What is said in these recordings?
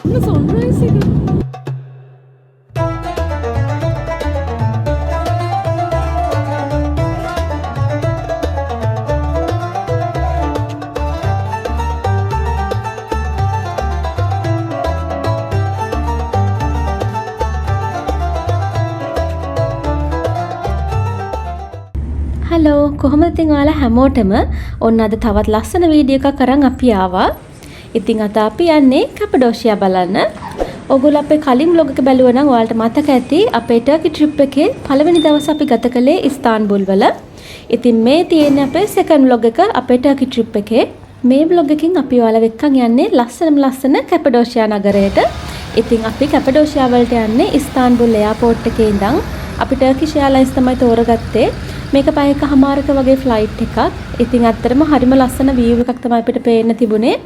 Sunrise එක. Hello කොහොමද ඉතින් ඔයාලා හැමෝටම ඔන්න අද තවත් ලස්සන වීඩියෝ එකක් අරන් අපි ආවා. ඉතින් අද අපි යන්නේ කැපඩෝෂියා බලන්න. ඔයගොල්ලෝ අපේ කලින් vlog එක බැලුවා නම් ඔයාලට මතක ඇති අපේ ටර්කි ට්‍රිප් එකේ පළවෙනි දවස් අපි ගත කළේ ඉස්තාන්බුල් වල. ඉතින් මේ තියෙන්නේ අපේ සෙකන්ඩ් vlog එක අපේ ටර්කි ට්‍රිප් එකේ. මේ vlog එකකින් අපි ඔයාලා එක්කන් යන්නේ ලස්සන කැපඩෝෂියා නගරයට. ඉතින් අපි කැපඩෝෂියා වලට යන්නේ ඉස්තාන්බුල් එයාපෝට් එකේ ඉඳන්. අපි ටර්කිෂ් එයාලයින්ස් තමයි තෝරගත්තේ. මේක පැයකමාරක වගේ ෆ්ලයිට් එකක්. ඉතින් ඇත්තටම හරිම ලස්සන view එකක් තමයි අපිට පේන්න තිබුණේ.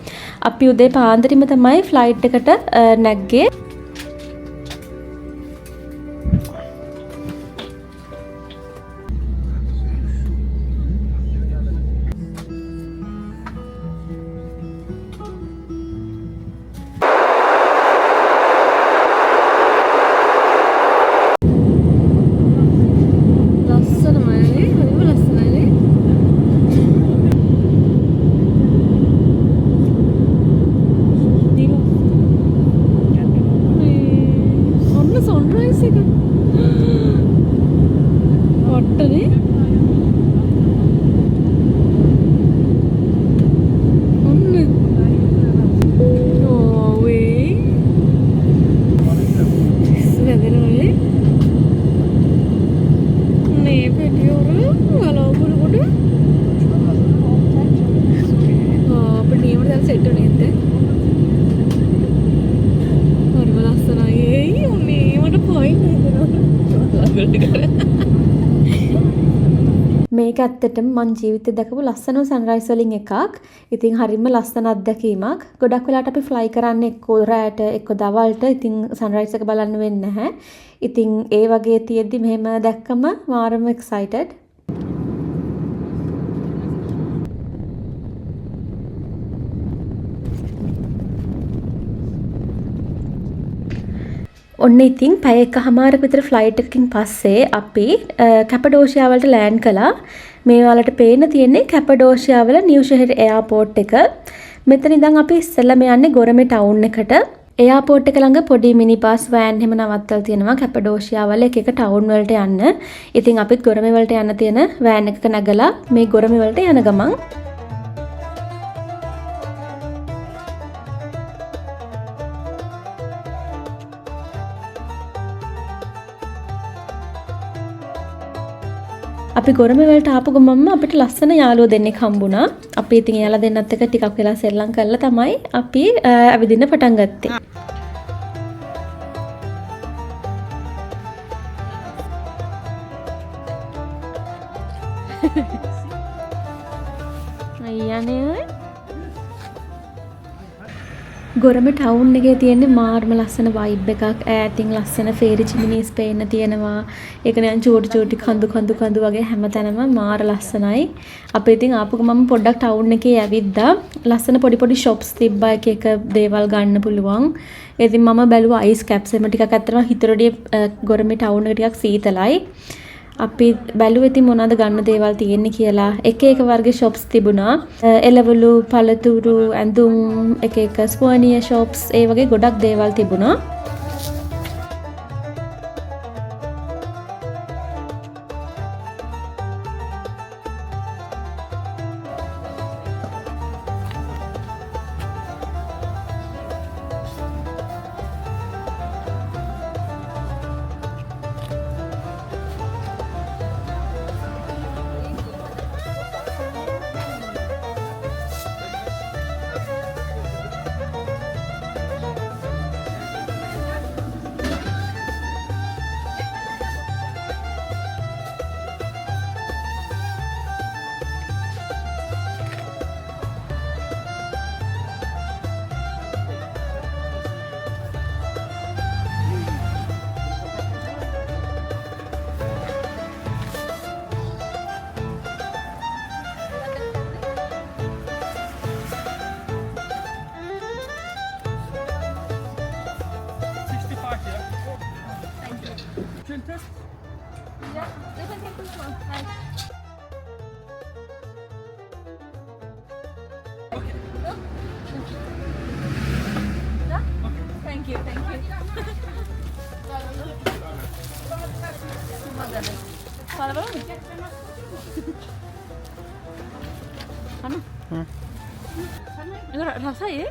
අපි උදේ පාන්දරින්ම තමයි ෆ්ලයිට් එකට නැග්ගේ. මේක ඇත්තටම මං ජීවිතේ දැකපු ලස්සනම සන්රයිස් වලින් එකක්. ඉතින් හරිම ලස්සන අත්දැකීමක්. ගොඩක් වෙලාවට අපි ෆ්ලයි කරන්නේ එක්ක රැට එක්ක දවල්ට. ඉතින් සන්රයිස් එක බලන්න වෙන්නේ නැහැ. ඉතින් ඒ වගේ තියෙද්දි මෙහෙම දැක්කම මාරම එක්සයිටඩ්. ඔන්න ඉතින් පැය එකමාරක විතර ෆ්ලයිට් එකකින් පස්සේ අපි කැපඩෝෂියා වලට ලෑන්ඩ් කළා. මේ වලට පේන්න තියෙන්නේ කැපඩෝෂියා වල නිව් ෂෙහෙර් එයාපෝට් එක. මෙතන ඉඳන් අපි ඉස්සෙල්ලාම යන්නේ ගොරමේ ටවුන් එකට. එයාපෝට් එක ළඟ පොඩි මිනි බස් වෑන් එහෙම නවත්තලා තියෙනවා කැපඩෝෂියා වල එක ටවුන් වලට යන්න. ඉතින් අපිත් ගොරමේ වලට යන්න තියෙන වෑන් එකක නැගලා මේ ගොරමේ වලට යන ගමන් අපි ගොරමේ වලට ආපු ගමන්ම අපිට ලස්සන යාළුවෝ දෙන්නෙක් හම්බුණා. අපි ඉතින් එයාලා දෙන්නත් එක්ක ටිකක් වෙලා සෙල්ලම් කරලා තමයි අපි ඇවිදින්න පටන් ගත්තේ. අයියානේ ගොරම ටවුන් එකේ තියෙන්නේ මාර්ම ලස්සන වයිබ් එකක්. ඈතින් ලස්සන ෆේරි චිමිනීස් පේන්න තියෙනවා. ඒක නිකන් චූටි කඳු වගේ හැමතැනම මාර ලස්සනයි. අපි ඉතින් ආපු ගමන් පොඩ්ඩක් ටවුන් එකේ ඇවිද්දා. ලස්සන පොඩි ෂොප්ස් තිබ්බා එක දේවල් ගන්න පුළුවන්. ඉතින් මම බැලුවා අයිස් කැප්ස් එම ටිකක් අත්තරම හිතරොඩිය ගොරමේ ටවුන් එක ටිකක් සීතලයි. අපි බැලුවේ ඉතින් මොනවද ගන්න දේවල් තියෙන්නේ කියලා. එක වර්ගයේ shops තිබුණා. එළවලු, පළතුරු, ඇඳුම්, එක ස්පෝනිය shops ඒ වගේ ගොඩක් දේවල් තිබුණා. Thank you. Enggak rasa ya?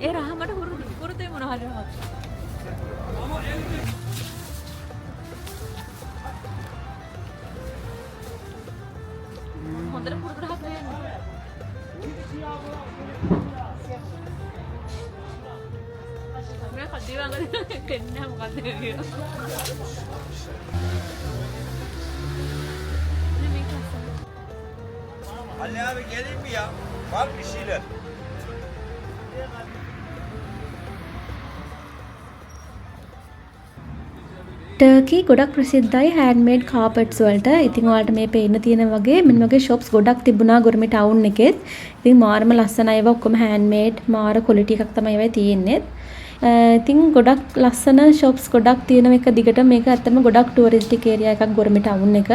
Raham ada huruf tuh yang mana ada raham? Honda huruf raham ya? Mereka kadi banget kena muka dia. Ali abi geleyim mi ya? Var bir şeyler. Turkey ගොඩක් ප්‍රසිද්ධයි හෑන්ඩ්මේඩ් කාපට්ස් වලට. ඉතින් ඔයාලට මේ පේන්න තියෙන වගේ මෙන්න වගේ shops ගොඩක් තිබුණා ගොරමි ටවුන් එකෙත්. ඉතින් මාරම ලස්සනයි ඒවා ඔක්කොම හෑන්ඩ්මේඩ් මාර ක්වොලිටි එකක් තමයි ඒවා තියෙන්නේ. ඉතින් ගොඩක් ලස්සන shops ගොඩක් තියෙන එක දිගට මේක ඇත්තටම ගොඩක් ටුවරිස්ටික් ඒරියා එකක් ගොරමි ටවුන් එක.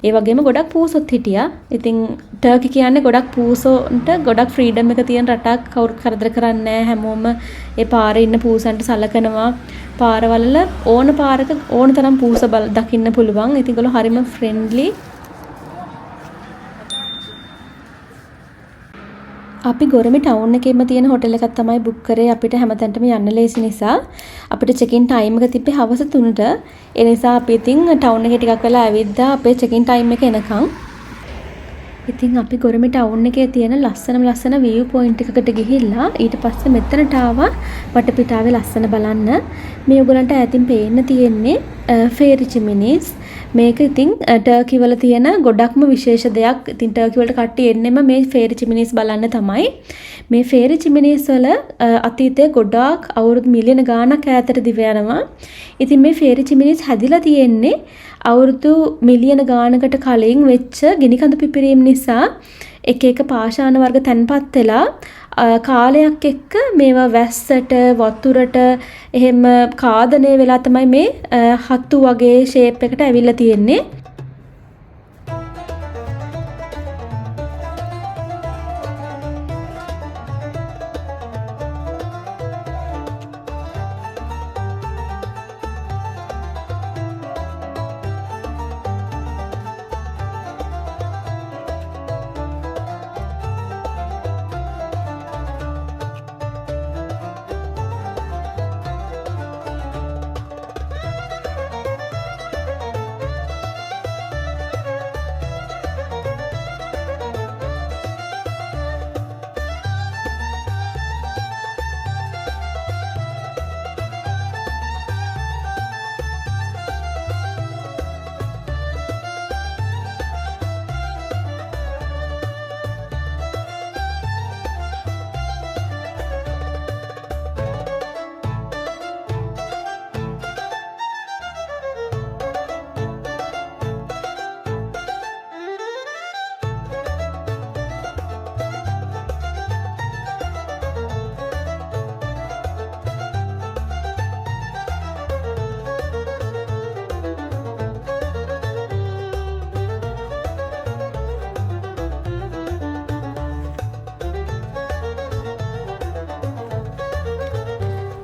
ඒ වගේම ගොඩක් පූසොත් හිටියා. ඉතින් ටර්කි කියන්නේ ගොඩක් පූසොන්ට ගොඩක් ෆ්‍රීඩම් එක තියෙන රටක්. කවුරුත් කරදර කරන්නේ නැහැ. හැමෝම ඒ පාරේ ඉන්න පූසන්ට සලකනවා. පාරවල ඕන පාරක ඕන තරම් පූස දකින්න පුළුවන්. ඉතින් ඒගොල්ලෝ හරිම ෆ්‍රෙන්ඩ්ලි. අපි ගොරමි ටවුන් එකේම තියෙන හොටෙල් එකක් තමයි බුක් කරේ. අපිට හැමතැනටම යන්න ලේසි නිසා අපිට චෙක් ඉන් ටයිම් එක තිබ්බේ හවස 3ට. ඒ නිසා අපි ඉතින් ටවුන් එකේ ටිකක් වෙලා ඇවිද්දා අපේ චෙක් ඉන් ටයිම් එක එනකන්. ඉතින් අපි ගොරමි ටවුන් එකේ තියෙන ලස්සන view point එකකට ගිහිල්ලා ඊට පස්සේ මෙතනට ආවා වටපිටාවේ ලස්සන බලන්න. මේ ඔයගලන්ට ඈතින් පේන්න තියෙන්නේ ෆේරි චිමිනීස්. මේක ඉතින් ටර්කි වල තියෙන ගොඩක්ම විශේෂ දෙයක්. ඉතින් ටර්කි වලට කට්ටිය එන්නෙම මේ ෆේරි චිමිනීස් බලන්න තමයි. මේ ෆේරි චිමිනීස් වල අතීතයේ ගොඩාක් අවුරුදු මිලියන ගාණක් ඈතට දිව යනවා. ඉතින් මේ ෆේරි චිමිනීස් හැදිලා තියෙන්නේ අවුරුදු මිලියන ගාණකට කලින් වෙච්ච ගිනිකඳු පිපිරීම නිසා එක එක පාෂාණ වර්ග තැන්පත් වෙලා කාලයක් එක්ක මේවා වැස්සට වතුරට එහෙම කාදනය වෙලා තමයි මේ හත්තු වගේ ෂේප් එකට ඇවිල්ලා තියෙන්නේ.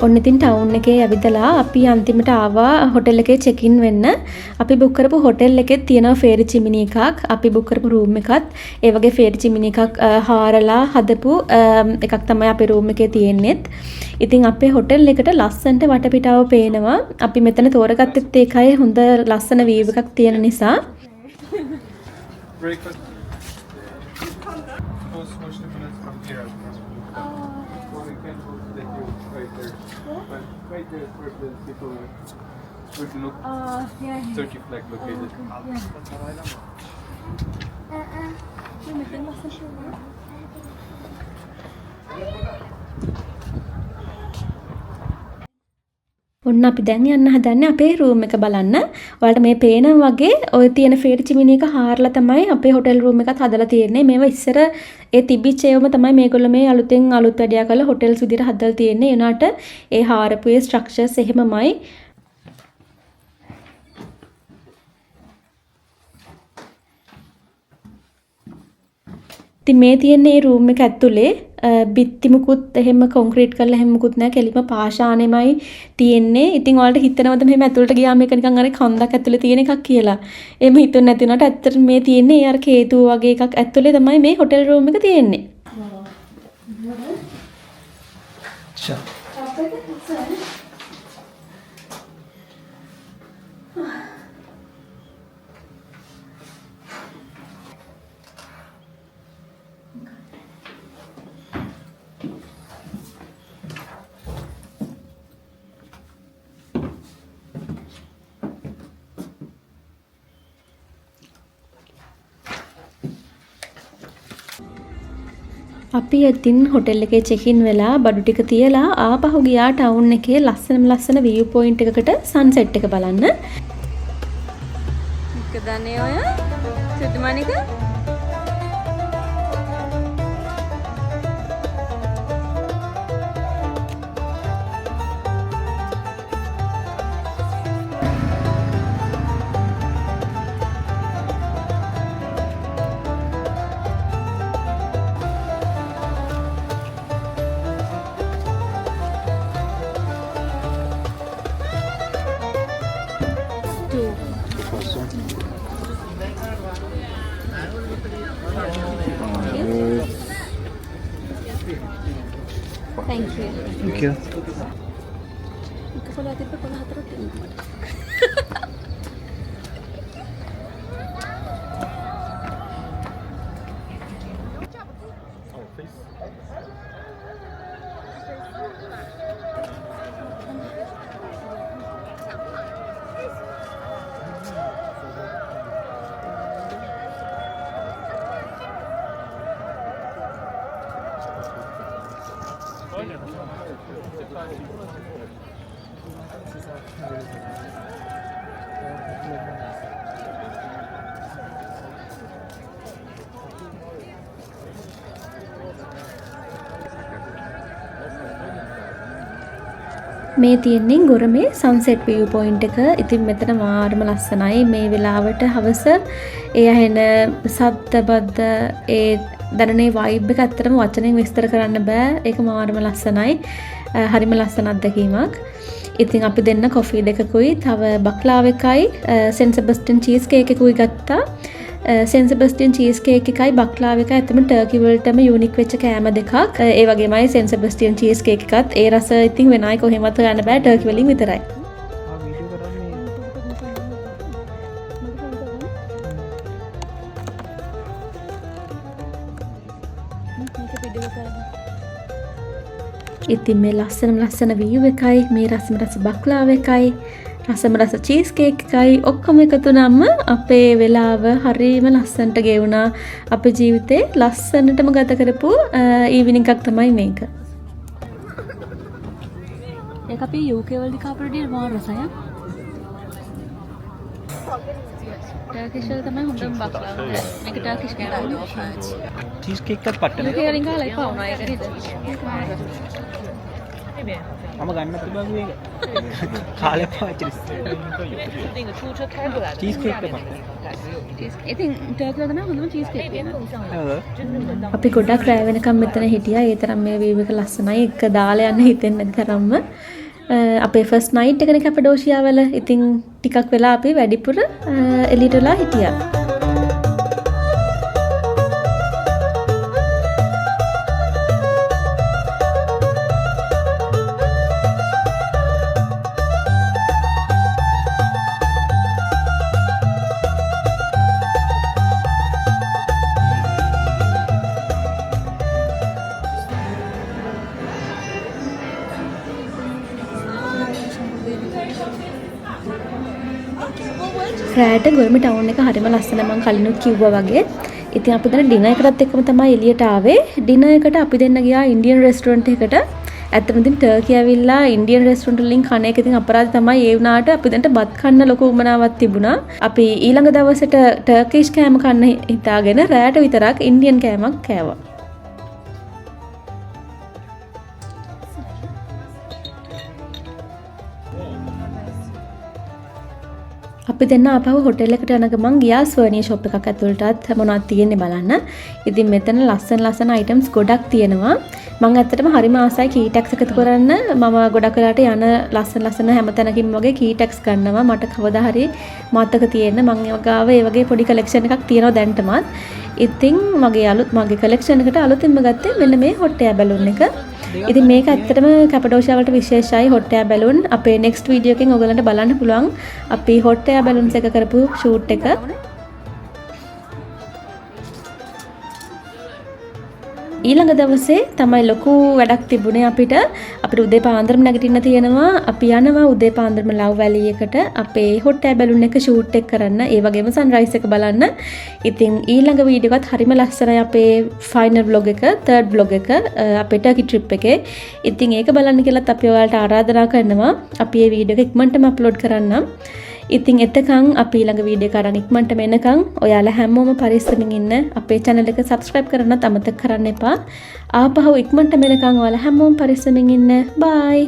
ඔන්න ඉතින් ටවුන් එකේ ඇවිදලා අපි අන්තිමට ආවා හොටෙල් එකේ චෙක් ඉන් වෙන්න. අපි බුක් කරපු හොටෙල් එකේ තියෙනවා ෆේරි චිමිනි එකක්. අපි බුක් කරපු රූම් එකත් ඒ වගේ ෆේරි චිමිනි එකක් හාරලා හදපු එකක් තමයි අපේ රූම් එකේ තියෙන්නේත්. ඉතින් අපේ හොටෙල් එකට ලස්සනට වටපිටාව පේනවා. අපි මෙතන තෝරගත්තෙත් ඒකයි හොඳ ලස්සන වීව් එකක් තියෙන නිසා. Right there is where the people would look. Turkey flag located. ඔන්න අපි දැන් යන්න හදන්නේ අපේ රූම් එක බලන්න. ඔයාලට මේ පේන වගේ ඔය තියෙන ෆේරි චිමිනි එක හාරලා තමයි අපේ හොටෙල් රූම් එකත් හදලා තියෙන්නේ. මේවා ඉස්සර ඒ තිබිච්ච ඒවම තමයි මේගොල්ලෝ මේ අලුත් වැඩියා කරලා හොටෙල්ස් විදිහට හදලා තියෙන්නේ. ඒ උනාට ඒ හාරපු ඒ ස්ට්‍රක්චර්ස් එහෙමමයි. ඉතින් මේ තියෙන්නේ රූම් එක ඇතුලේ බිත්ති මුකුත් එහෙම කොන්ක්‍රීට් කරලා එහෙම මුකුත් නැහැ. කෙලිම පාෂානෙමයි තියෙන්නේ. ඉතින් ඔයාලට හිතනවද මෙහෙම ඇතුලට ගියාම මේක නිකන් අර කන්දක් ඇතුලේ තියෙන එකක් කියලා? එහෙම හිතුනේ නැති වුණාට ඇත්තට මේ තියෙන්නේ අර කේතුව වගේ එකක් ඇතුලේ තමයි මේ හොටෙල් රූම් එක තියෙන්නේ. අපි ඉතින් හොටෙල් එකේ චෙක් ඉන් වෙලා බඩු ටික තියලා ආපහු ගියා ටවුන් එකේ ලස්සන view point එකකට සන්සෙට් එක බලන්න. මොකදනේ ඔය? සුදුමනික? Thank you. Thank you. Kalau hati pun hati roti. මේ තියෙන්නේ ගොරමේ සන්සෙට් view point එක. ඉතින් මෙතන මාරම ලස්සනයි. මේ වෙලාවට හවස ඒ ඇහෙන සද්ද බද්ද ඒ දැනෙන vibe එක ඇත්තටම වචනෙන් විස්තර කරන්න බෑ. ඒක මාරම ලස්සනයි. හරිම ලස්සන අත්දැකීමක්. ඉතින් අපි දෙන්න කොෆි දෙකකුයි තව බක්ලාව එකයි සෙන්ට් සෙබස්ටියන් චීස් කේක් එකකුයි ගත්තා. සෙන්ට් සෙබස්ටියන් චීස් කේක් එකයි බක්ලාව එකයි ඇත්තම ටර්කි වලටම යුනික් වෙච්ච කෑම දෙකක්. ඒ වගේමයි සෙන්ට් සෙබස්ටියන් චීස් කේක් එකත් ඒ රස ඉතින් වෙනයි කොහෙවත් ගන්න බෑ ටර්කි වලින් විතරයි. ඉතින් මේ ලස්සන view එකයි මේ රසම රස බක්ලාව එකයි රසම රස චීස් කේක් එකයි ඔක්කොම එකතු නම් අපේ වෙලාව හරිම ලස්සනට ගෙවුණා. අපේ ජීවිතේ ලස්සනටම ගත කරපු ඊවිනිං එකක් තමයි මේක. ඒක අපි UK වලදී කාපරදී මාර රසය. ටර්කිෂ් වල තමයි හොඳම බක්ලාව. මේක ටර්කිෂ් කෑම. चीज केक का पट्टन UK වලින් ගහලා එපා වුණා ඒක නේද? මම ගන්න තිබ්බා මේක කාලේ පාවිච්චි චීස් කේක් එක පට්ටන ඉතින් ටර්කි වල තමයි හොඳම චීස් කේක් එක. නේද අපි ගොඩක් රැ වෙනකම් මෙතන හිටියා. ඒ තරම් මේ වීව් එක ලස්සනයි. එක දාලා යන්න හිතෙන්නේ නැති තරම්ම. අපේ ෆස්ට් නයිට් එකනේ කැපඩෝෂියා වල. ඉතින් ටිකක් වෙලා අපි වැඩිපුර එළියට වෙලා හිටියා. රෑට ගොර්මි ටවුන් එක හරිම ලස්සනයි මම කලිනුත් කිව්වා වගේ. ඉතින් අපි දැන් ඩිනර් එකටත් එක්කම තමයි එළියට ආවේ. ඩිනර් එකට අපි දෙන්න ගියා ඉන්දියන් රෙස්ටුරන්ට් එකකට. ඇත්තටම ඉතින් ටර්කි ඇවිල්ලා ඉන්දියන් රෙස්ටුරන්ට් වලින් කන එක ඉතින් අපරාධ තමයි. ඒ වුණාට අපි දැන්ට බත් කන්න ලොකු උමනාවක් තිබුණා. අපි ඊළඟ දවසට ටර්කිෂ් කෑම කන්න හිතාගෙන රෑට විතරක් ඉන්දියන් කෑමක් කෑවා. අපි දෙන්න ආපහු හොටෙල් එකට යන ගමන් ගියා ස්වර්ණීය ෂොප් එකක් ඇතුළටත් මොනවද තියෙන්නේ බලන්න. ඉතින් මෙතන ලස්සන අයිටම්ස් ගොඩක් තියෙනවා. මම ඇත්තටම හරිම ආසයි කී ටැක්ස් එකතු කරන්න. මම ගොඩක් වෙලාට යන ලස්සන හැම තැනකින්ම වගේ කී ටැක්ස් ගන්නවා. මට කවදා හරි මතක තියෙන මම ගාව ඒ වගේ පොඩි කලෙක්ෂන් එකක් තියෙනවා දැන්ටමත්. ඉතින් මගේ කලෙක්ෂන් එකට අලුතින්ම ගත්තේ මෙන්න මේ hot air balloon එක. ඉතින් මේක ඇත්තටම කැපඩෝෂියා වලට විශේෂයි hot air balloon. අපේ next video එකෙන් ඔයගලන්ට බලන්න පුළුවන් අපි hot air balloons එක කරපු shoot එක. ඊළඟ දවසේ තමයි ලොකු වැඩක් තිබුණේ අපිට උදේ පාන්දරම නැගිටින්න තියෙනවා. අපි යනවා උදේ පාන්දරම ලව් වැලි එකට අපේ hot air balloon එක shoot එක කරන්න. ඒ වගේම sunrise එක බලන්න. ඉතින් ඊළඟ වීඩියෝ එකත් හරිම ලස්සනයි අපේ final vlog එක, third vlog එක අපේ turkey trip එකේ. ඉතින් ඒක බලන්න කියලාත් අපි ඔයාලට ආරාධනා කරනවා. අපි මේ වීඩියෝ එක ඉක්මනටම අප්ලෝඩ් කරන්නම්. ඉතින් එතකන් අපි ඊළඟ වීඩියෝ එක අරන් ඉක්මනටම එනකන් ඔයාලා හැමෝම පරිස්සමින් ඉන්න. අපේ channel එක subscribe කරන්නත් අමතක කරන්න එපා. ආපහු ඉක්මනටම එනකන් ඔයාලා හැමෝම පරිස්සමින් ඉන්න. bye.